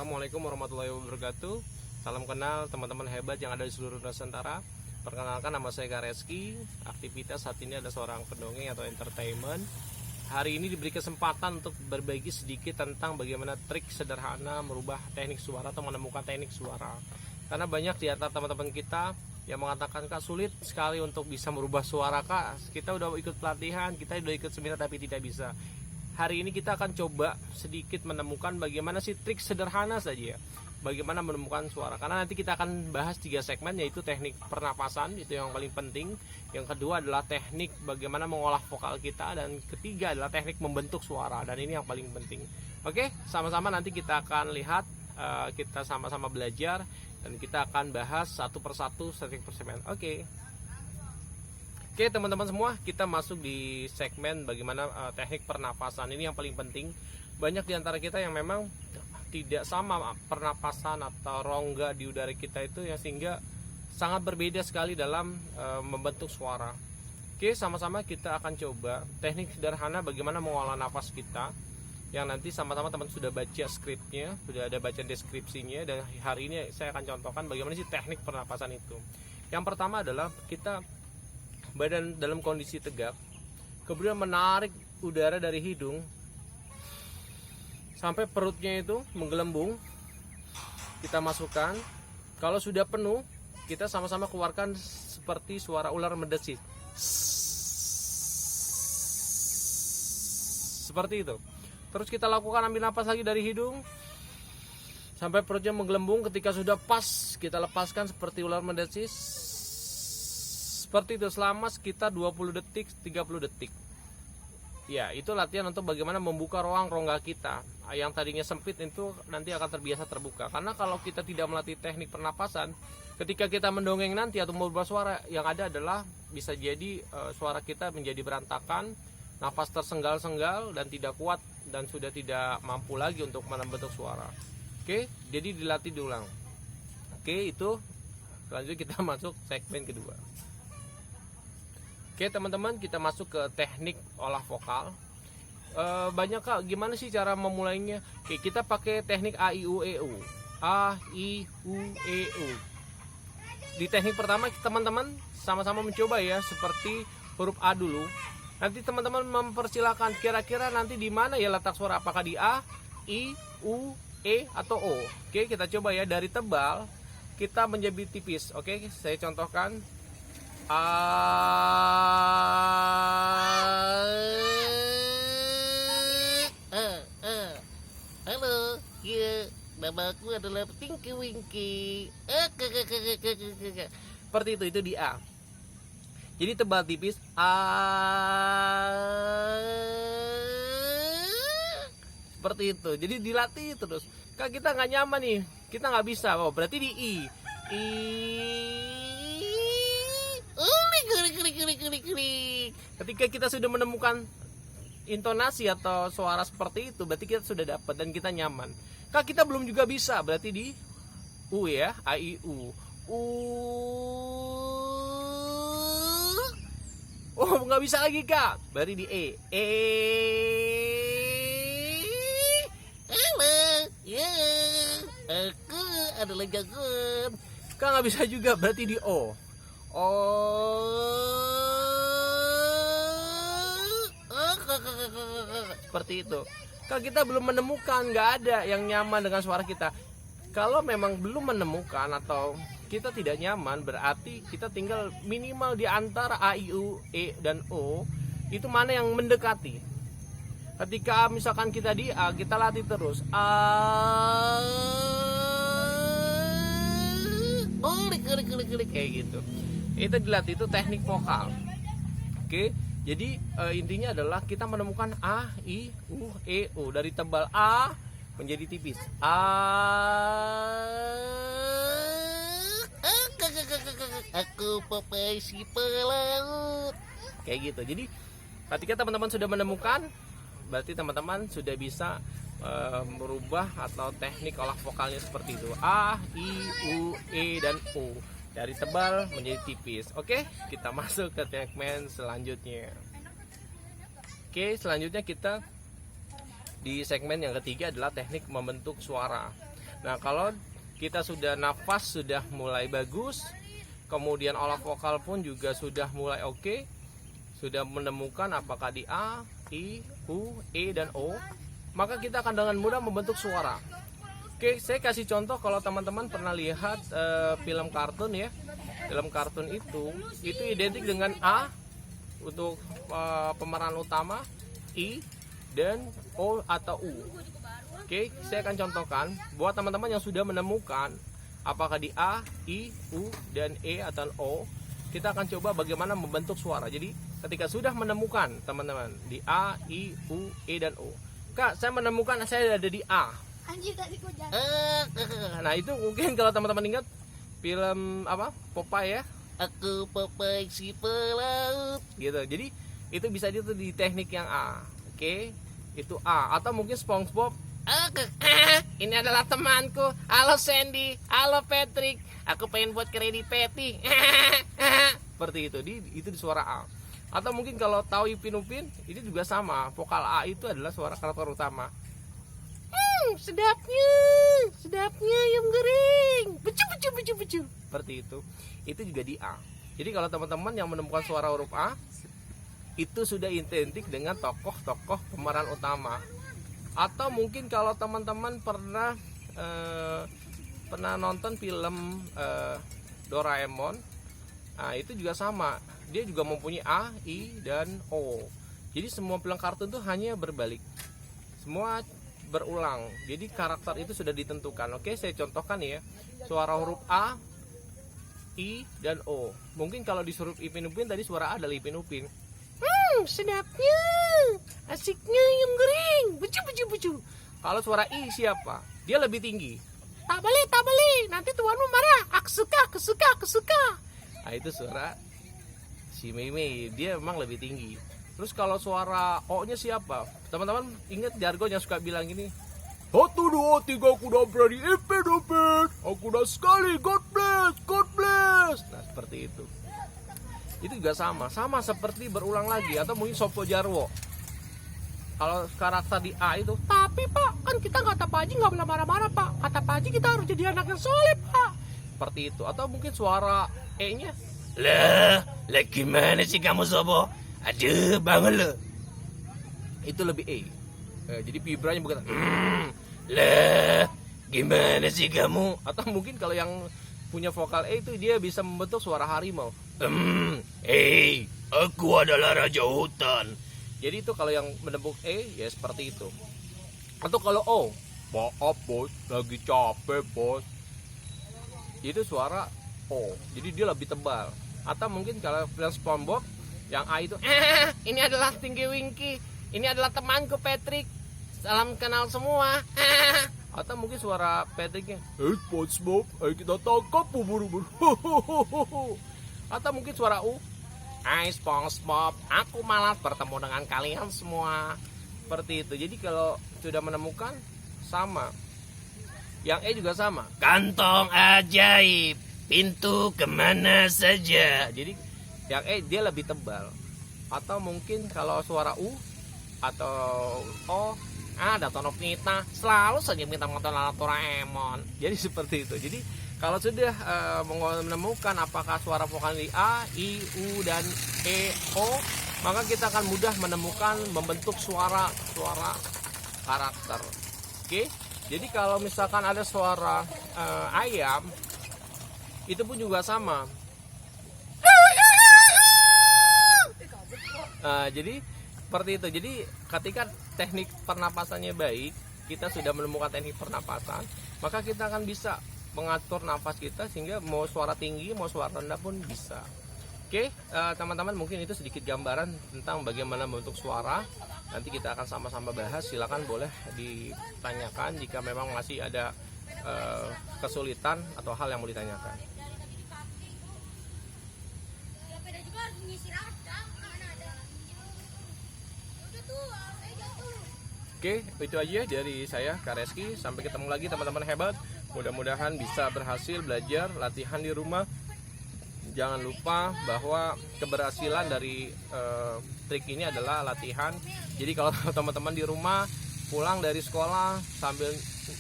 Assalamualaikum warahmatullahi wabarakatuh. Salam kenal teman-teman hebat yang ada di seluruh Nusantara. Perkenalkan, nama saya Kak Reski. Aktivitas saat ini ada seorang pendongeng atau entertainment. Hari ini diberi kesempatan untuk berbagi sedikit tentang bagaimana trik sederhana merubah teknik suara atau menemukan teknik suara. Karena banyak di antara teman-teman kita yang mengatakan, Kak, sulit sekali untuk bisa merubah suara, Kak. Kita udah ikut pelatihan, kita udah ikut seminar tapi tidak bisa. Hari ini kita akan coba sedikit menemukan bagaimana sih trik sederhana saja ya, bagaimana menemukan suara. Karena nanti kita akan bahas 3 segmen, yaitu teknik pernapasan, itu yang paling penting. Yang kedua adalah teknik bagaimana mengolah vokal kita, dan ketiga adalah teknik membentuk suara, dan ini yang paling penting. Oke, sama-sama nanti kita akan lihat, kita sama-sama belajar, dan kita akan bahas satu persatu teknik per segmen. Oke teman-teman semua, kita masuk di segmen bagaimana teknik pernapasan. Ini yang paling penting. Banyak di antara kita yang memang tidak sama pernapasan atau rongga di udara kita itu ya, sehingga sangat berbeda sekali dalam membentuk suara. Oke, sama-sama kita akan coba teknik sederhana bagaimana mengolah nafas kita, yang nanti sama-sama teman sudah baca skripnya, sudah ada baca deskripsinya, dan hari ini saya akan contohkan bagaimana sih teknik pernapasan itu. Yang pertama adalah kita badan dalam kondisi tegak, kemudian menarik udara dari hidung sampai perutnya itu menggelembung. Kita masukkan. Kalau sudah penuh, kita sama-sama keluarkan seperti suara ular mendesis. Seperti itu. Terus kita lakukan, ambil napas lagi dari hidung sampai perutnya menggelembung. Ketika sudah pas, kita lepaskan seperti ular mendesis. Seperti itu selama sekitar 20 detik, 30 detik. Ya, itu latihan untuk bagaimana membuka ruang rongga kita. Yang tadinya sempit itu nanti akan terbiasa terbuka. Karena kalau kita tidak melatih teknik pernapasan, ketika kita mendongeng nanti atau merubah suara, yang ada adalah bisa jadi suara kita menjadi berantakan, nafas tersenggal-senggal dan tidak kuat, dan sudah tidak mampu lagi untuk membentuk suara. Oke, jadi dilatih diulang. Oke, itu selanjutnya kita masuk segmen kedua. Oke teman-teman, kita masuk ke teknik olah vokal. Banyak, Kak, gimana sih cara memulainya? Oke, kita pakai teknik A, I, U, E, U. A, I, U, E, U. Di teknik pertama teman-teman sama-sama mencoba ya, seperti huruf A dulu. Nanti teman-teman mempersilahkan kira-kira nanti di mana ya letak suara, apakah di A, I, U, E, atau O. Oke, kita coba ya, dari tebal kita menjadi tipis. Oke, saya contohkan. Halo, ya, namaku adalah Tinky Winky. Seperti itu di A. Jadi tebal tipis. Seperti itu. Jadi dilatih terus. Kak, kita nggak nyaman nih, kita nggak bisa. Oh, berarti di I. Ketika kita sudah menemukan intonasi atau suara seperti itu, berarti kita sudah dapat dan kita nyaman. Kak, kita belum juga bisa, berarti di U ya, A, I, U. Oh, nggak bisa lagi, Kak, berarti di E. Halo, ya, aku adalah jagoan. Kak, nggak bisa juga, berarti di O. Seperti itu. Kalau kita belum menemukan, nggak ada yang nyaman dengan suara kita. Kalau memang belum menemukan atau kita tidak nyaman, berarti kita tinggal minimal di antara A, I, U, E, dan O. Itu mana yang mendekati. Ketika misalkan kita di A, kita latih terus kayak gitu. Itu dilatih, itu teknik vokal. Oke, jadi intinya adalah kita menemukan A, I, U, E, O. Dari tebal A menjadi tipis. Aku Popeye si pelaut. Kayak gitu. Jadi ketika teman-teman sudah menemukan, berarti teman-teman sudah bisa merubah atau teknik olah vokalnya seperti itu. A, I, U, E, dan O. Dari tebal menjadi tipis. Oke, kita masuk ke segmen selanjutnya. Oke, selanjutnya kita di segmen yang ketiga adalah teknik membentuk suara. Nah, kalau kita sudah nafas sudah mulai bagus, kemudian olah vokal pun juga sudah mulai oke, sudah menemukan apakah di A, I, U, E, dan O, maka kita akan dengan mudah membentuk suara. Oke, saya kasih contoh kalau teman-teman pernah lihat film kartun ya. Film kartun itu identik dengan A untuk pemeran utama, I, dan O atau U. Oke, saya akan contohkan buat teman-teman yang sudah menemukan apakah di A, I, U, dan E atau O. Kita akan coba bagaimana membentuk suara. Jadi ketika sudah menemukan teman-teman di A, I, U, E, dan O. Kak, saya menemukan saya ada di A. Nah, itu mungkin kalau teman-teman ingat film apa? Popeye ya. Aku Popeye si pelaut. Gitu. Jadi itu bisa itu di teknik yang A. Oke, itu A. Atau mungkin SpongeBob. Ini adalah temanku. Halo Sandy, halo Patrick. Aku pengen buat Krabby Patty. Seperti itu. Itu di suara A. Atau mungkin kalau tahu Ipin Upin, ini juga sama. Vokal A itu adalah suara karakter utama. Sedapnya ayam goreng. Becu. Seperti itu. Itu juga di A. Jadi kalau teman-teman yang menemukan suara huruf A, itu sudah identik dengan tokoh-tokoh pemeran utama. Atau mungkin kalau teman-teman pernah nonton film Doraemon, nah itu juga sama. Dia juga mempunyai A, I, dan O. Jadi semua film kartun itu hanya berbalik. Semua berulang. Jadi karakter itu sudah ditentukan. Oke, saya contohkan ya. Suara huruf A, I, dan O. Mungkin kalau disuruh Ipin Upin tadi suara A adalah Ipin Upin. Sedapnya, asiknya ayam goreng. Becu. Kalau suara I siapa? Dia lebih tinggi. Tak boleh. Nanti tuanmu marah. Aku suka. Nah, itu suara si Mei. Dia memang lebih tinggi. Terus kalau suara O-nya siapa? Teman-teman ingat jargon yang suka bilang gini. 1, 2, 3, aku udah berani Ipin Upin. Aku udah sekali. God bless. Nah, seperti itu. Itu juga sama seperti berulang lagi. Atau mungkin Sopo Jarwo. Kalau karakter di A itu, tapi Pak, kan kita kata Pak Haji nggak pernah marah-marah Pak. Kata Pak Haji kita harus jadi anak yang soleh Pak. Seperti itu. Atau mungkin suara E-nya, lah gimana sih kamu Sopo? Aduh banget lo. Itu lebih E. Jadi vibranya bukan lah gimana sih kamu. Atau mungkin kalau yang punya vokal E itu dia bisa membentuk suara harimau. Aku adalah raja hutan. Jadi itu kalau yang menembuk E ya seperti itu. Atau kalau O, maaf bos, lagi capek bos. Itu suara O. Jadi dia lebih tebal. Atau mungkin kalau film SpongeBob yang A itu, ini adalah Tinky Winky. Ini adalah temanku Patrick. Salam kenal semua. Atau mungkin suara Patricknya, SpongeBob, ayo kita tangkap buru-buru. Atau mungkin suara U, SpongeBob, aku malas bertemu dengan kalian semua. Seperti itu. Jadi kalau sudah menemukan sama. Yang E juga sama. Kantong ajaib, pintu kemana saja. Jadi yang E dia lebih tebal. Atau mungkin kalau suara U atau O, Dato Nofita selalu saja minta nonton Doraemon. Jadi seperti itu. Jadi kalau sudah menemukan apakah suara vokal di A, I, U, dan E, O, maka kita akan mudah menemukan membentuk suara karakter. Oke. Jadi kalau misalkan ada suara ayam, itu pun juga sama. Jadi seperti itu. Jadi ketika teknik pernapasannya baik, kita sudah menemukan teknik pernapasan, maka kita akan bisa mengatur nafas kita sehingga mau suara tinggi, mau suara rendah pun bisa. Oke, teman-teman, mungkin itu sedikit gambaran tentang bagaimana membentuk suara. Nanti kita akan sama-sama bahas. Silakan boleh ditanyakan jika memang masih ada kesulitan atau hal yang mau ditanyakan. Oke, itu aja dari saya, Kak Reski. Sampai ketemu lagi teman-teman hebat. Mudah-mudahan bisa berhasil belajar, latihan di rumah. Jangan lupa bahwa keberhasilan dari trik ini adalah latihan. Jadi kalau teman-teman di rumah pulang dari sekolah sambil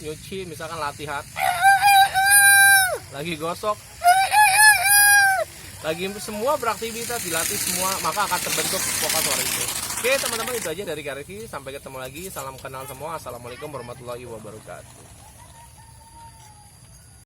nyuci, misalkan latihan, lagi gosok, lagi semua beraktivitas dilatih semua, maka akan terbentuk vokal suara itu. Oke teman-teman, itu aja dari Kak Reski. Sampai ketemu lagi. Salam kenal semua. Assalamualaikum warahmatullahi wabarakatuh.